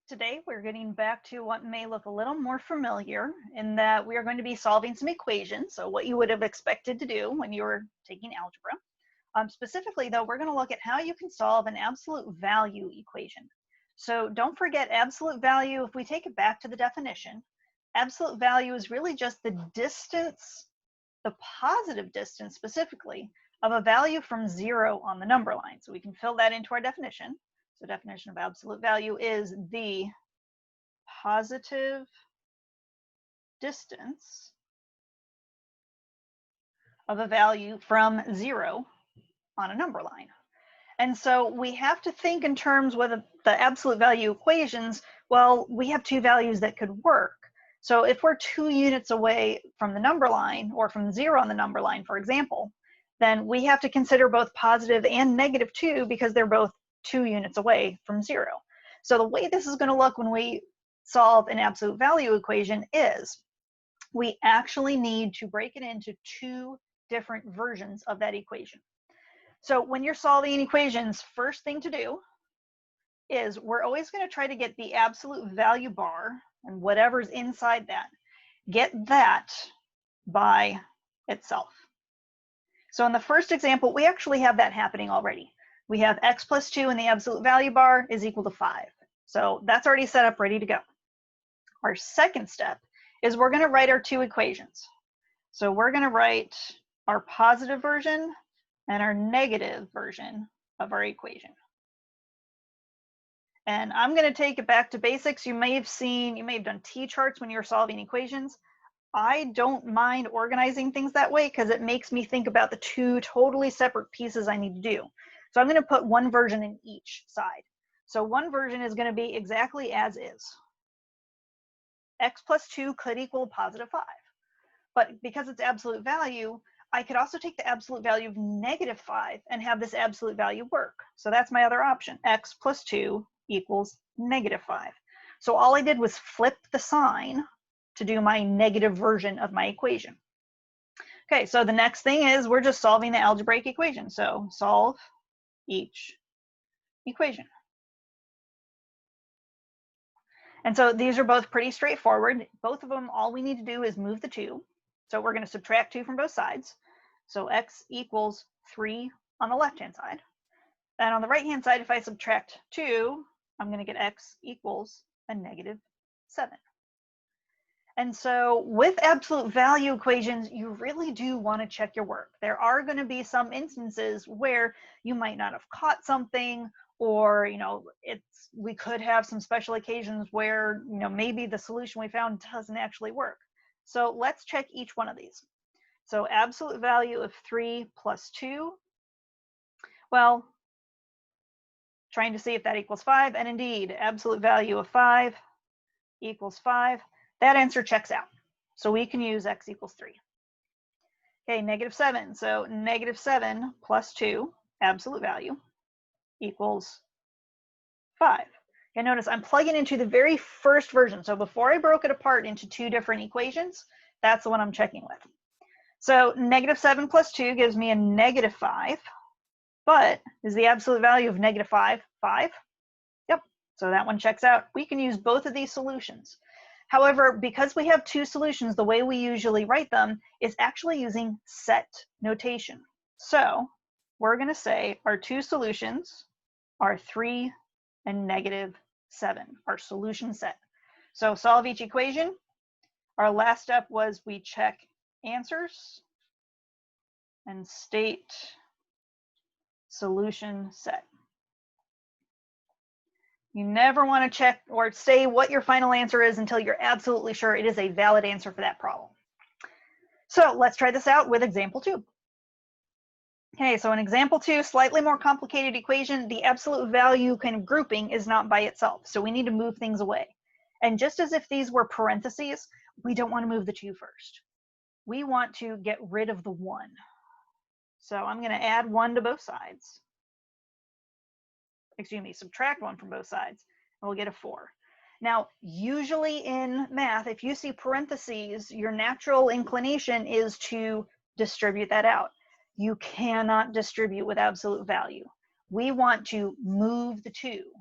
Today we're getting back to what may look a little more familiar in that we are going to be solving some equations, so what you would have expected to do when you were taking algebra. Specifically though, we're going to look at how you can solve an absolute value equation. So don't forget absolute value. If we take it back to the definition, absolute value is really just the distance, the positive distance specifically, of a value from 0 on the number line. So we can fill that into our definition. So definition of absolute value is the positive distance of a value from 0 on a number line. And so we have to think in terms with the absolute value equations. Well, we have two values that could work. So if we're 2 units away from the number line, or from 0 on the number line, for example, then we have to consider both positive and -2 because they're both 2 units away from 0. So the way this is going to look when we solve an absolute value equation is we actually need to break it into 2 different versions of that equation. So when you're solving equations, first thing to do is we're always going to try to get the absolute value bar and whatever's inside that, get that by itself. So in the first example, we actually have that happening already. We have x plus 2 in the absolute value bar is equal to 5. So that's already set up, ready to go. Our second step is we're going to write our 2 equations. So we're going to write our positive version and our negative version of our equation. And I'm going to take it back to basics. You may have done t-charts when you're solving equations. I don't mind organizing things that way because it makes me think about the 2 totally separate pieces I need to do. So I'm going to put one version in each side. So one version is going to be exactly as is. X plus 2 could equal +5. But because it's absolute value, I could also take the absolute value of -5 and have this absolute value work. So that's my other option. X plus 2 equals -5. So all I did was flip the sign to do my negative version of my equation. Okay, so the next thing is we're just solving the algebraic equation. So solve each equation. And so these are both pretty straightforward. Both of them, all we need to do is move the 2. So we're going to subtract 2 from both sides. So x equals 3 on the left-hand side. And on the right-hand side, if I subtract 2, I'm going to get x equals a -7. And so with absolute value equations, you really do want to check your work. There are going to be some instances where you might not have caught something, or we could have some special occasions where maybe the solution we found doesn't actually work. So let's check each one of these. So absolute value of 3 plus 2. Well, trying to see if that equals 5, and indeed, absolute value of 5 equals 5. That answer checks out. So we can use x equals 3. Okay, -7. So -7 plus 2, absolute value, equals 5. Okay, notice I'm plugging into the very first version. So before I broke it apart into 2 different equations, that's the one I'm checking with. So -7 plus 2 gives me a -5. But is the absolute value of -5 5? Yep, so that one checks out. We can use both of these solutions. However, because we have 2 solutions, the way we usually write them is actually using set notation. So we're going to say our 2 solutions are 3 and -7, our solution set. So solve each equation. Our last step was we check answers and state solution set. You never want to check or say what your final answer is until you're absolutely sure it is a valid answer for that problem. So let's try this out with example 2. Okay, so in example 2, slightly more complicated equation, the absolute value kind of grouping is not by itself. So we need to move things away. And just as if these were parentheses, we don't want to move the 2 first. We want to get rid of the 1. So I'm going to add 1 to both sides. Excuse me, subtract 1 from both sides, and we'll get a 4. Now, usually in math, if you see parentheses, your natural inclination is to distribute that out. You cannot distribute with absolute value. We want to move the 2.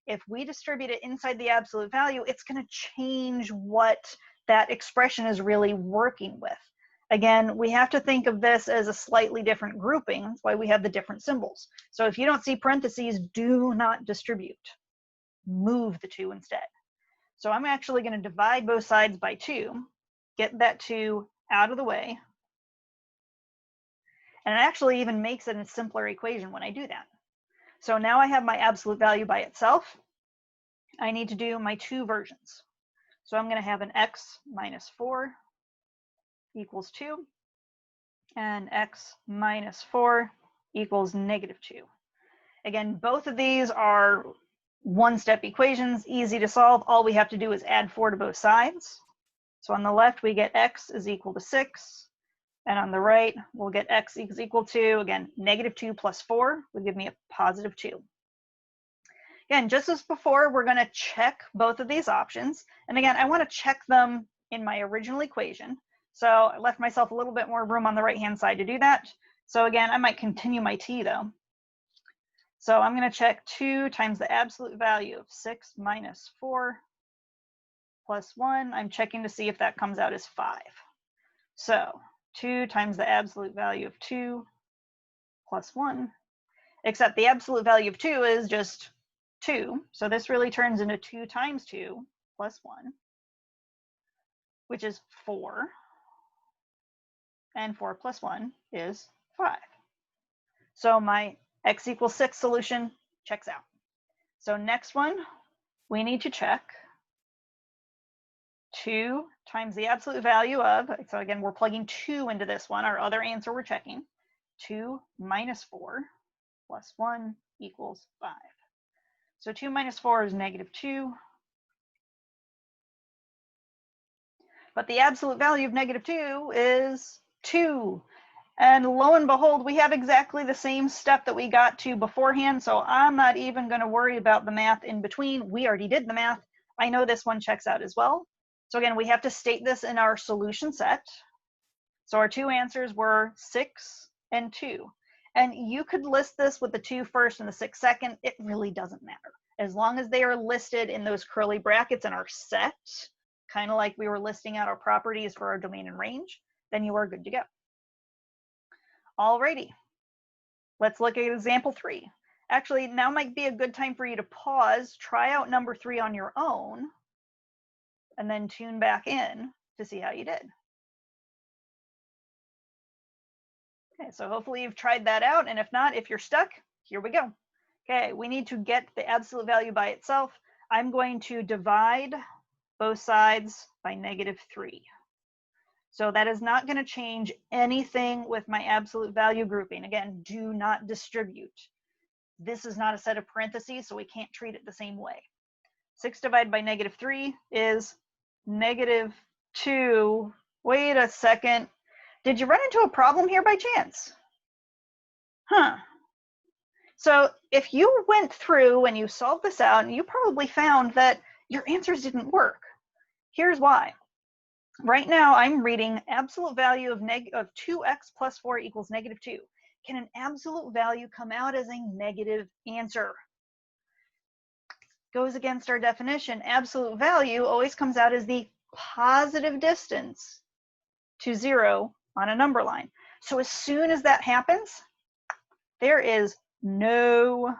if we distribute it inside the absolute value, it's going to change what that expression is really working with. Again, we have to think of this as a slightly different grouping. That's why we have the different symbols. So if you don't see parentheses, do not distribute. Move the 2 instead. So I'm actually going to divide both sides by 2, get that 2 out of the way. And it actually even makes it a simpler equation when I do that. So now I have my absolute value by itself. I need to do my 2 versions. So I'm going to have an x minus 4 equals 2, and x minus 4 equals negative 2. Again, both of these are one-step equations, easy to solve. All we have to do is add 4 to both sides. So on the left, we get x is equal to 6. And on the right, we'll get x is equal to, again, negative 2 plus 4 would give me a positive 2. Again, just as before, we're going to check both of these options. And again, I want to check them in my original equation. So I left myself a little bit more room on the right-hand side to do that. So again, I might continue my t, though. So I'm going to check 2 times the absolute value of 6 minus 4 plus 1. I'm checking to see if that comes out as 5. So 2 times the absolute value of 2 plus 1, except the absolute value of 2 is just 2. So this really turns into 2 times 2 plus 1, which is 4. And 4 plus 1 is 5. So my x equals 6 solution checks out. So next one, we need to check 2 times the absolute value of, so again, we're plugging 2 into this one. Our other answer we're checking. 2 minus 4 plus 1 equals 5. So 2 minus 4 is negative 2. But the absolute value of negative 2 is 2. And lo and behold, we have exactly the same step that we got to beforehand. So I'm not even going to worry about the math in between. We already did the math. I know this one checks out as well. So again, we have to state this in our solution set. So our 2 answers were 6 and 2. And you could list this with the 2 first and the 6 second. It really doesn't matter. As long as they are listed in those curly brackets in our set, kind of like we were listing out our properties for our domain and range, then you are good to go. Alrighty, let's look at example 3. Actually, now might be a good time for you to pause, try out number 3 on your own, and then tune back in to see how you did. Okay, so hopefully you've tried that out, and if not, if you're stuck, here we go. Okay, we need to get the absolute value by itself. I'm going to divide both sides by negative 3. So that is not going to change anything with my absolute value grouping. Again, do not distribute. This is not a set of parentheses, so we can't treat it the same way. 6 divided by negative 3 is negative 2. Wait a second. Did you run into a problem here by chance? Huh. So if you went through and you solved this out, you probably found that your answers didn't work. Here's why. Right now, I'm reading absolute value of 2x plus 4 equals negative 2. Can an absolute value come out as a negative answer? Goes against our definition. Absolute value always comes out as the positive distance to 0 on a number line. So as soon as that happens, there is no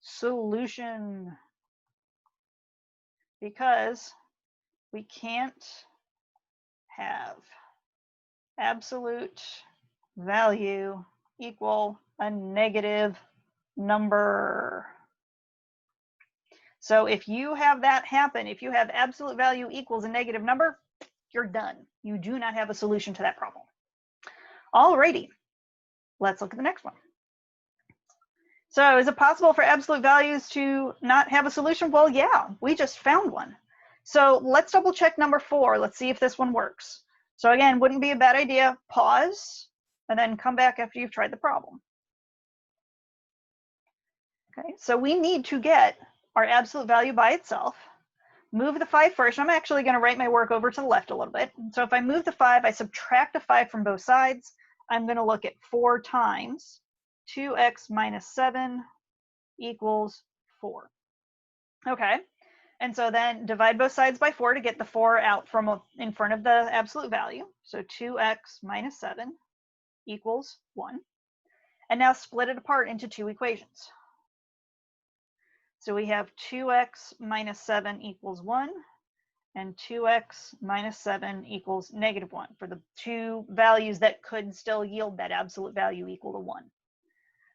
solution because we can't have absolute value equal a negative number. So if you have that happen, if you have absolute value equals a negative number, you're done. You do not have a solution to that problem. Alrighty, let's look at the next one. So is it possible for absolute values to not have a solution? Well, yeah, we just found one. So let's double check number 4. Let's see if this one works. So again, wouldn't be a bad idea. Pause and then come back after you've tried the problem. Okay, so we need to get our absolute value by itself. Move the 5 first. I'm actually going to write my work over to the left a little bit. So if I move the 5, I subtract a 5 from both sides. I'm going to look at 4 times 2x minus 7 equals 4. Okay, and so then divide both sides by 4 to get the 4 out from in front of the absolute value. So 2x minus 7 equals 1. And now split it apart into two equations. So we have 2x minus 7 equals 1, and 2x minus 7 equals -1 for the two values that could still yield that absolute value equal to 1.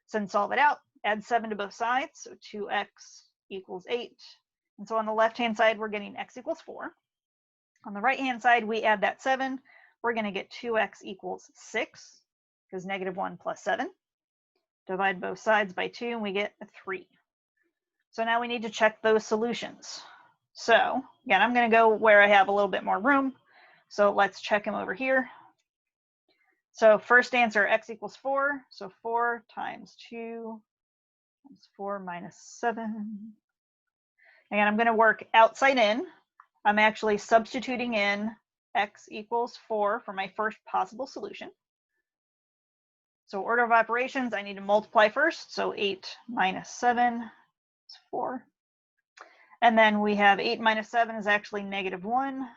So then solve it out, add 7 to both sides, so 2x equals 8. And so on the left-hand side, we're getting x equals 4. On the right-hand side, we add that 7. We're going to get 2x equals 6, because -1 plus 7. Divide both sides by 2, and we get a 3. So now we need to check those solutions. So again, I'm going to go where I have a little bit more room. So let's check them over here. So first answer, x equals 4. So 4 times 2 times 4 minus 7. Again, I'm going to work outside in. I'm actually substituting in x equals 4 for my first possible solution. So order of operations, I need to multiply first. So 8 minus 7 is 4. And then we have 8 minus 7 is actually -1.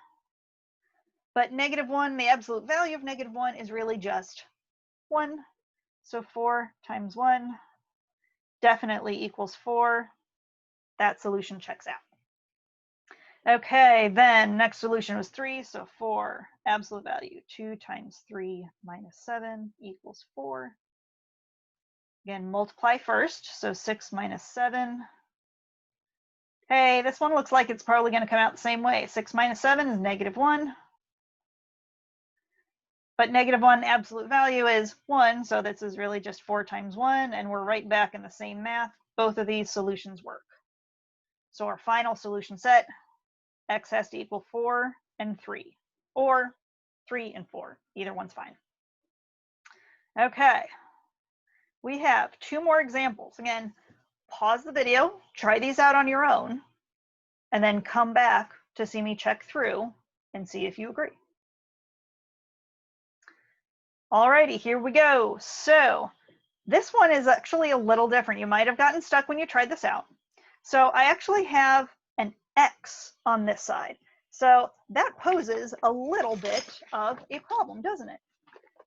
But -1, the absolute value of -1 is really just 1. So 4 times 1 definitely equals 4. That solution checks out. Okay, then next solution was 3. So 4, absolute value, 2 times 3 minus 7 equals 4. Again, multiply first. So 6 minus 7. Hey, this one looks like it's probably going to come out the same way. 6 minus 7 is -1. But -1 absolute value is 1, so this is really just 4 times 1, and we're right back in the same math. Both of these solutions work. So our final solution set, x has to equal 4 and 3, or 3 and 4. Either one's fine. Okay, we have 2 more examples. Again, pause the video, try these out on your own, and then come back to see me check through and see if you agree. Alrighty, here we go. So this one is actually a little different. You might have gotten stuck when you tried this out. So I actually have an x on this side. So that poses a little bit of a problem, doesn't it?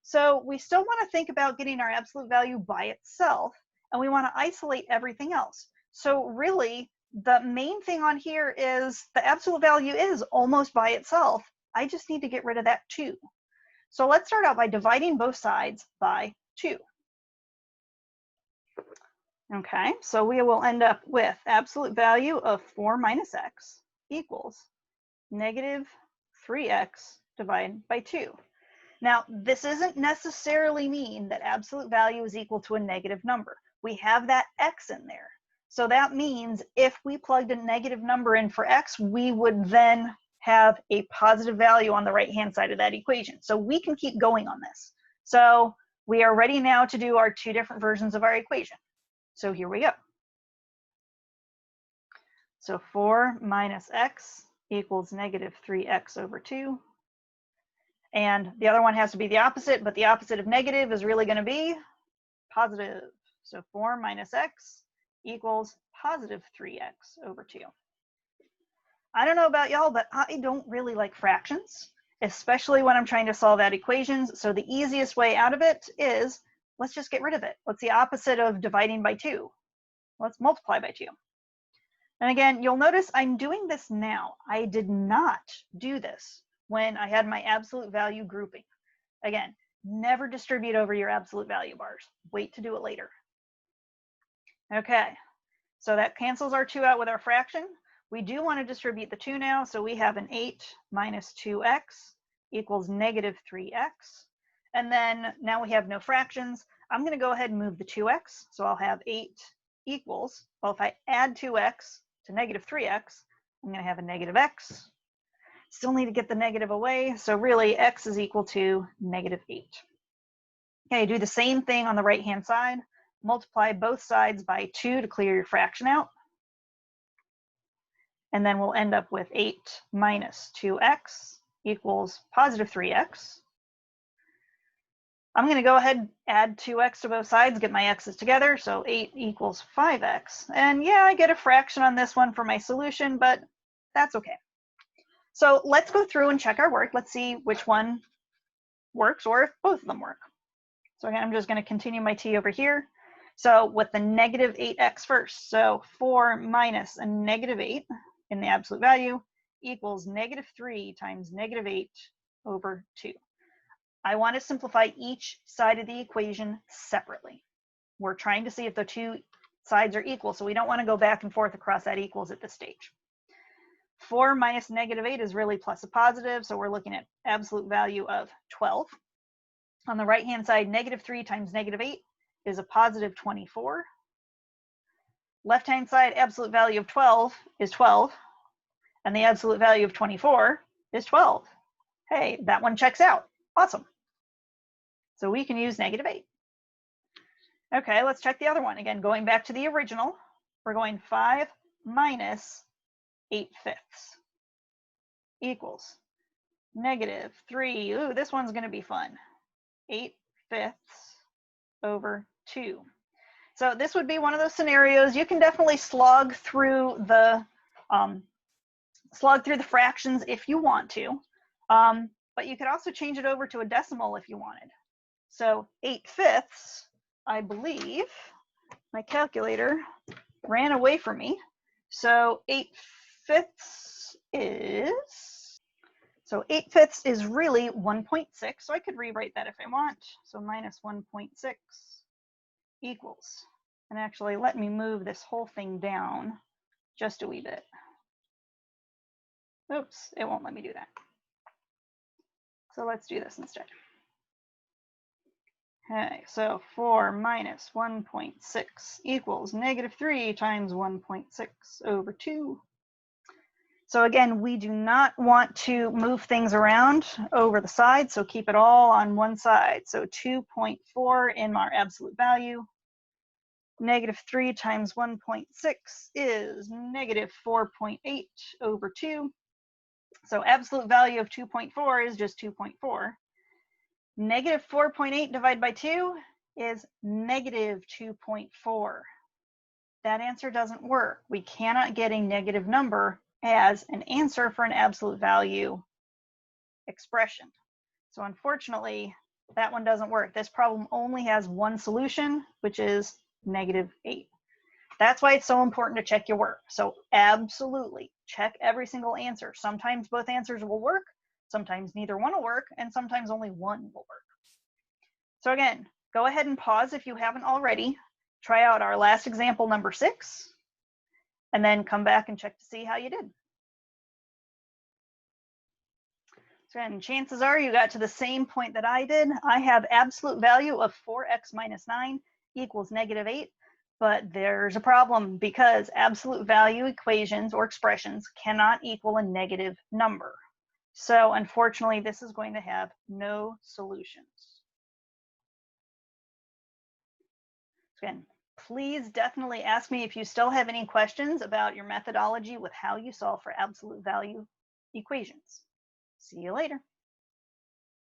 So we still want to think about getting our absolute value by itself, and we want to isolate everything else. So really, the main thing on here is the absolute value is almost by itself. I just need to get rid of that 2. So let's start out by dividing both sides by 2. Okay, so we will end up with absolute value of 4 minus x equals -3x divided by 2. Now, this doesn't necessarily mean that absolute value is equal to a negative number. We have that x in there. So that means if we plugged a negative number in for x, we would then have a positive value on the right-hand side of that equation. So we can keep going on this. So we are ready now to do our 2 different versions of our equation. So here we go. So 4 minus x equals -3x over 2. And the other one has to be the opposite, but the opposite of negative is really going to be positive. So 4 minus x equals +3x over 2. I don't know about y'all, but I don't really like fractions, especially when I'm trying to solve out equations. So the easiest way out of it is, let's just get rid of it. What's the opposite of dividing by 2? Let's multiply by 2. And again, you'll notice I'm doing this now. I did not do this when I had my absolute value grouping. Again, never distribute over your absolute value bars. Wait to do it later. Okay, so that cancels our 2 out with our fraction. We do want to distribute the 2 now, so we have an 8 minus 2x equals -3x. And then now we have no fractions. I'm going to go ahead and move the 2x. So I'll have 8 equals, well, if I add 2x to -3x, I'm going to have a -x. Still need to get the negative away. So really, x is equal to -8. Okay, do the same thing on the right-hand side. Multiply both sides by 2 to clear your fraction out. And then we'll end up with 8 minus 2x equals +3x. I'm going to go ahead and add 2x to both sides, get my x's together. So 8 equals 5x. And yeah, I get a fraction on this one for my solution, but that's okay. So let's go through and check our work. Let's see which one works or if both of them work. So again, I'm just going to continue my t over here. So with the negative 8x first, so 4 minus a negative 8 in the absolute value equals negative 3 times negative 8 over 2. I want to simplify each side of the equation separately. We're trying to see if the two sides are equal, so we don't want to go back and forth across that equals at this stage. 4 minus negative 8 is really plus a positive, so we're looking at absolute value of 12. On the right-hand side, negative 3 times negative 8 is a positive 24. Left-hand side, absolute value of 12 is 12, and the absolute value of 24 is 12. Hey, that one checks out. Awesome. So we can use negative 8. Okay, let's check the other one. Again, going back to the original, we're going 5 minus 8/5 equals negative 3. Ooh, this one's going to be fun. 8/5 over 2. So this would be one of those scenarios. You can definitely slog through the fractions if you want to, but you could also change it over to a decimal if you wanted. So 8/5, I believe, my calculator ran away from me. So 8/5 is really 1.6. So I could rewrite that if I want. So minus 1.6 equals, and actually let me move this whole thing down just a wee bit. Oops, it won't let me do that. So let's do this instead. Okay, so 4 minus 1.6 equals negative 3 times 1.6 over 2. So again, we do not want to move things around over the side, so keep it all on one side. So 2.4 in our absolute value. Negative 3 times 1.6 is negative 4.8 over 2. So absolute value of 2.4 is just 2.4. Negative 4.8 divided by 2 is negative 2.4. That answer doesn't work. We cannot get a negative number as an answer for an absolute value expression. So unfortunately, that one doesn't work. This problem only has one solution, which is negative 8. That's why it's so important to check your work. So absolutely check every single answer. Sometimes both answers will work, sometimes neither one will work, and sometimes only one will work. So again, go ahead and pause if you haven't already. Try out our last example, number 6, and then come back and check to see how you did. So again, chances are you got to the same point that I did. I have absolute value of 4x minus 9 equals negative 8, but there's a problem because absolute value equations or expressions cannot equal a negative number. So unfortunately, this is going to have no solutions. So again, please definitely ask me if you still have any questions about your methodology with how you solve for absolute value equations. See you later.